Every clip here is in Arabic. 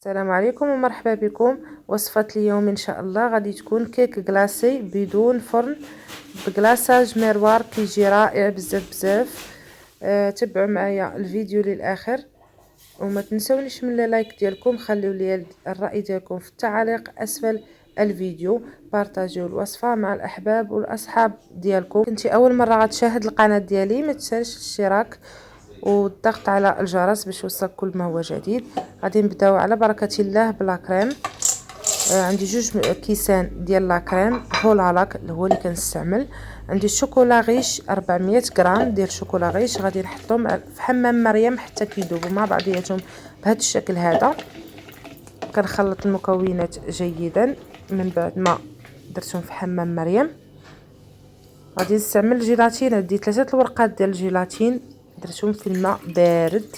السلام عليكم ومرحبا بكم. وصفة اليوم ان شاء الله غادي تكون كيك كلاصي بدون فرن بكلاصاج ميروار، كيجي رائع بزاف بزاف. تبعوا معايا الفيديو للاخر وما تنسونيش من اللايك ديالكم، خليو لي الراي ديالكم في التعاليق اسفل الفيديو، بارطاجيو الوصفه مع الاحباب والاصحاب ديالكم. كنتي اول مره غتشاهد القناه ديالي ما تنساش الاشتراك والضغط على الجرس باش يوصلك كل ما هو جديد. غادي نبداو على بركه الله بلا كريم. عندي جوج كيسان ديال لا كريم هولالاك اللي هو اللي كنستعمل. عندي الشوكولا غيش 400 غرام ديال الشوكولا غيش، غادي نحطهم في حمام مريم حتى كيذوبوا مع بعضياتهم بهذا الشكل هذا. كنخلط المكونات جيدا من بعد ما درتهم في حمام مريم. غادي نستعمل الجيلاتين، عندي 3 الورقات ديال الجيلاتين درتهم في الماء بارد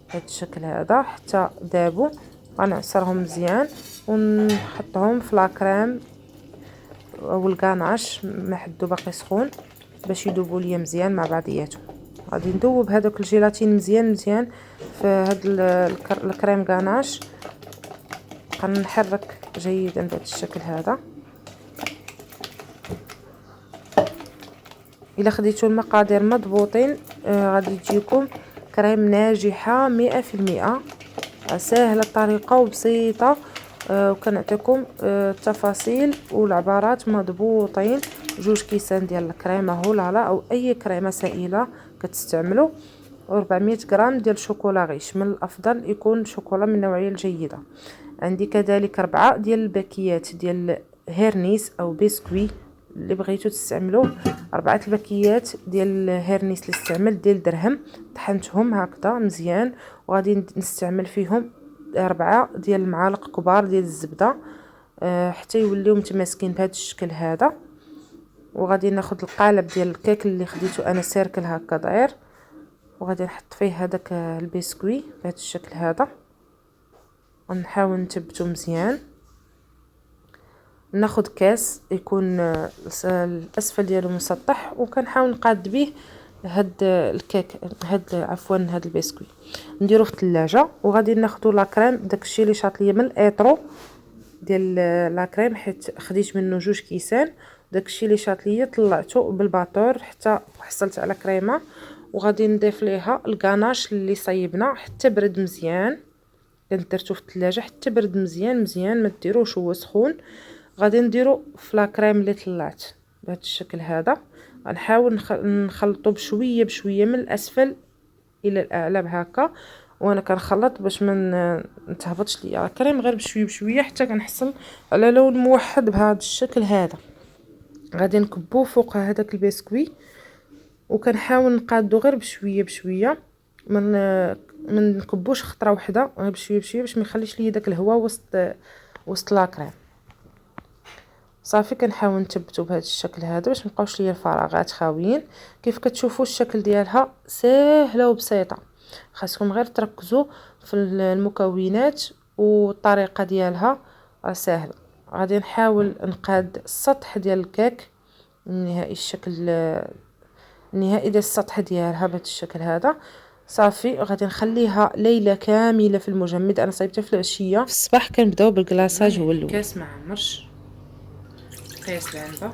بهذا الشكل هذا حتى ذابوا. غنعصرهم مزيان ونحطهم في لا كريم او الكاناش محدو باقي سخون باش يذوبوا ليا مزيان مع بعضياتهم. غادي ندوب هذاك الجيلاتين مزيان في هذا الكريم كاناش. غنحرك جيدا بهذا الشكل هذا. الا خديتوا المقادير مضبوطين غادي تجيكم كريم ناجحه 100%. سهله الطريقه وبسيطه، وكنعطيكم التفاصيل والعبارات مضبوطين. 2 كيسان ديال الكريمه هولالا او اي كريمه سائله كتستعملوا، و400 غرام ديال الشوكولا غيش، من الافضل يكون شوكولا من النوعيه الجيده. عندي كذلك 4 ديال الباكيات ديال هيرنيس او بسكوي اللي بغيتو تستعملوه. 4 الباكيات ديال هيرنيس اللي استعمل ديال درهم، طحنتهم هكذا مزيان وغادي نستعمل فيهم 4 ديال المعالق كبار ديال الزبده حتى يوليو متماسكين بهذا الشكل هذا. وغادي ناخذ القالب ديال الكيك اللي خديته انا سيركل هكا داير، وغادي نحط فيه هذاك البسكوي بهذا الشكل هذا ونحاول نثبته مزيان. ناخذ كاس يكون الاسفل ديالو مسطح وكنحاول نقاد به هاد الكيك هاد البسكوي، نديروه في الثلاجه. وغادي ناخذوا لا كريم، داكشي اللي شاط ليا من الايطرو ديال لا كريم حيت خديت منه 2 كيسان. داكشي اللي شاط ليا طلعته بالباطور حتى حصلت على كريمه، وغادي نضيف ليها الكاناش اللي صايبنا حتى برد مزيان. درتو في الثلاجه حتى برد مزيان ما ديروش هو سخون. غادي نديرو في لا كريم اللي طلعت بهذا الشكل هذا. غنحاول نخلطو بشويه من الاسفل الى الاعلى بهكا، وانا كنخلط باش ما نتهبطش ليا الكريم غير بشويه حتى كنحصل على لون موحد بهذا الشكل هذا. غادي نكبو فوق هذاك البسكوي وكنحاول نقادو غير بشويه من نكبوش خطره واحده، غير بشويه باش ما يخليش ليا داك الهواء وسط لا كريم. صافي كنحاول نثبتو بهذا الشكل هذا باش مابقاوش ليا الفراغات خاويين. كيف كتشوفوا الشكل ديالها سهله وبسيطه، خاصكم غير تركزوا في المكونات والطريقه ديالها سهله. غادي نحاول نقاد السطح ديال الكيك النهائي، الشكل النهائي ديال السطح ديالها بهذا الشكل هذا. صافي غادي نخليها ليله كامله في المجمد. انا صايبتها في العشيه، في الصباح كنبداو بالكلاصاج هو الاول. كاس ما عمرش، قياس العنبه،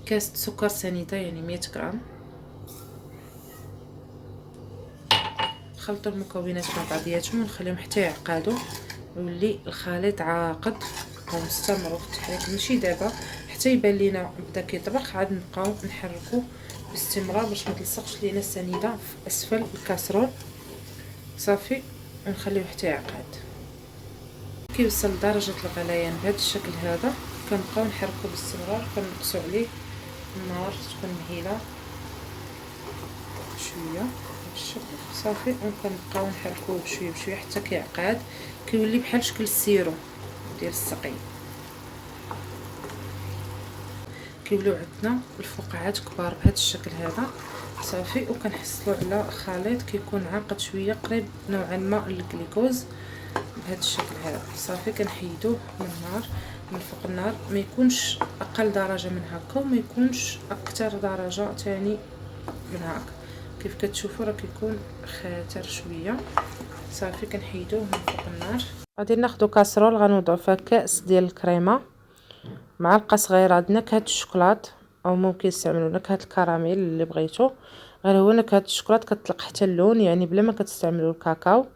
كاس سكر سنيده يعني 100 غرام. نخلطوا المكونات مع بعضياتهم ونخليهم حتى يعقدوا ويولي الخليط عاقد. ونستمروا في التحريك ماشي دابا حتى يبان لينا بدا كيطبخ، عاد نبقاو نحركوا باستمرار باش ما تلصقش لينا السنيده في اسفل الكاسرول. صافي ونخليوه حتى يعقد. كيوصل لدرجه الغليان بهذا الشكل هذا كنبقاو نحركوا باستمرار، كنقصوا عليه النار تكون مهيله شويه بالشكل. صافي وكنبقاو نحركوه بشويه حتى كيعقد، كيولي بحال شكل السيرو ديال السقي. كيوليو عندنا الفقاعات كبار بهذا الشكل هذا. صافي وكنحصلوا على خليط كيكون عاقد شويه قريب نوعا ما للجليكوز بهذا الشكل هذا. صافي كنحيدوه من النار، من فوق النار، ما يكونش اقل درجه من هكا وما يكونش اكثر درجه ثاني من هكا. كيف كتشوفوا راه كيكون خاتر شويه. صافي كنحيدوه من فوق النار. غادي ناخذ كاسرول غنوضعوا فيها كاس ديال الكريمه، معلقه صغيره د نكهه الشوكولات، او ممكن تستعملوا نكهه الكراميل اللي بغيتو. غير هو نكهه الشوكولات كتطلق حتى اللون، يعني بلا ما كتستعملوا الكاكاو.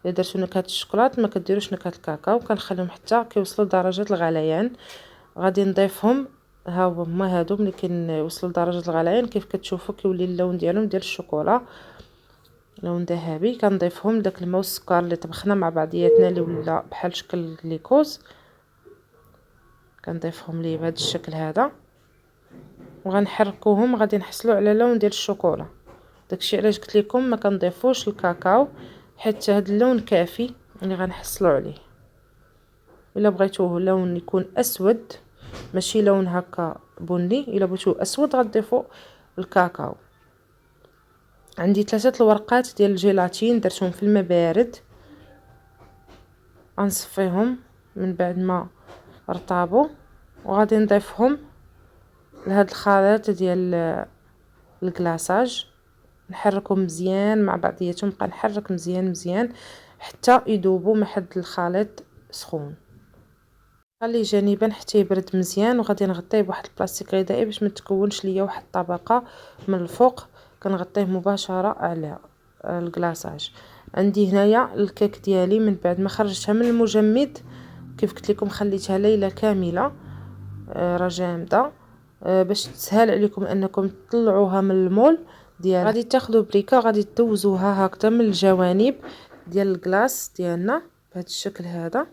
الا درتو نكهه الشوكولات ما كديروش نكهه الكاكاو. كنخليهم حتى كيوصلوا لدرجه الغليان. غادي نضيفهم، ها هما هادو ملي كنوصلوا لدرجه الغليان كيف كتشوفوا كيولي اللون ديالهم ديال الشوكولا، لون ذهبي. كنضيفهم لداك الماء والسكر اللي طبخنا مع بعضياتنا اللي ولا بحال شكل الجليكوز. كنضيفهم ليه بهذا الشكل هذا وغنحركوهم. غادي نحصلوا على لون ديال الشوكولا. داكشي علاش قلت لكم ما كنضيفوش الكاكاو، حيت هذا اللون كافي اللي غنحصلوا عليه. الا بغيتوه لون يكون اسود ماشي لون هكا بني، الا بغيتوه اسود غتضيفوا الكاكاو. عندي 3 الورقات ديال الجيلاتين درتهم في الماء بارد، غنصفيهم من بعد ما رطابوا وغادي نضيفهم لهاد الخليط ديال الكلاصاج. نحركهم مزيان مع بعضياتهم، نبقى نحرك مزيان حتى يذوبوا مع حد الخليط سخون. خليه جانبا حتى يبرد مزيان، وغادي نغطيه بواحد البلاستيك غذائي باش ما تكونش ليا واحد الطبقه من الفوق. كنغطيه مباشره على الكلاصاج. عندي هنايا الكيك ديالي من بعد ما خرجتها من المجمد، كيف قلت لكم خليتها ليله كامله راه جامده باش تسهل عليكم انكم تطلعوها من المول ديال. غادي تاخذوا بريكه غادي تدوزوها هكذا من الجوانب ديال الكلاص ديالنا بهذا الشكل هذا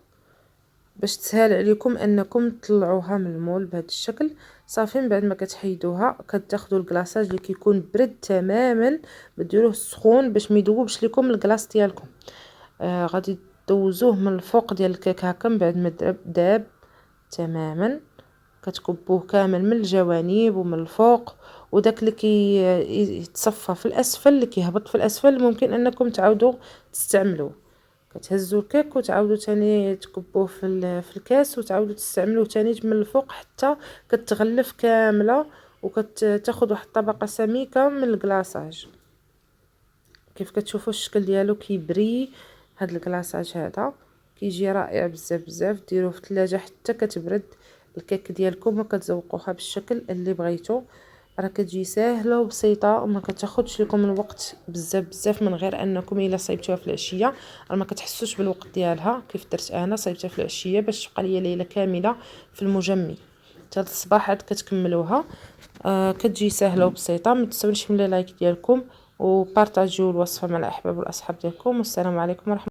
باش تسهل عليكم انكم تطلعوها من المول بهذا الشكل. صافي من بعد ما كتحيدوها كتاخذوا الكلاصاج اللي كيكون برد تماما، ديروه سخون باش ما يذوبش لكم الكلاص ديالكم. غادي دوزوه من الفوق ديال الكيك هكا من بعد ما داب تماما. كتكبوه كامل من الجوانب ومن الفوق، وداك اللي يتصفى في الاسفل اللي كيهبط في الاسفل ممكن انكم تعاودوا تستعملوه. كتهزوا الكيك وتعاودوا تاني تكبوه في الكاس وتعاودوا تستعملوه تاني من الفوق حتى كتغلف كامله وكتاخذ واحد الطبقه سميكه من الكلاصاج. كيف كتشوفوا الشكل ديالو كيبري. هاد الكلاصاج هذا كيجي رائع بزاف. ديروه في الثلاجه حتى كتبرد الكيك ديالكم وكتذوقوها بالشكل اللي بغيتو. راه كتجي ساهله وبسيطه وما كتاخذش لكم الوقت بزاف من غير انكم الا صايبتوها في العشيه راه ما كتحسوش بالوقت ديالها. كيف درت انا صايبتها في العشيه باش تبقى ليا ليله كامله في المجمد حتى الصباح عاد كتكملوها. كتجي ساهله وبسيطه. ما تنساوش من لايك ديالكم وبارطاجيو الوصفه مع الاحباب والاصحاب ديالكم. والسلام عليكم ورحمه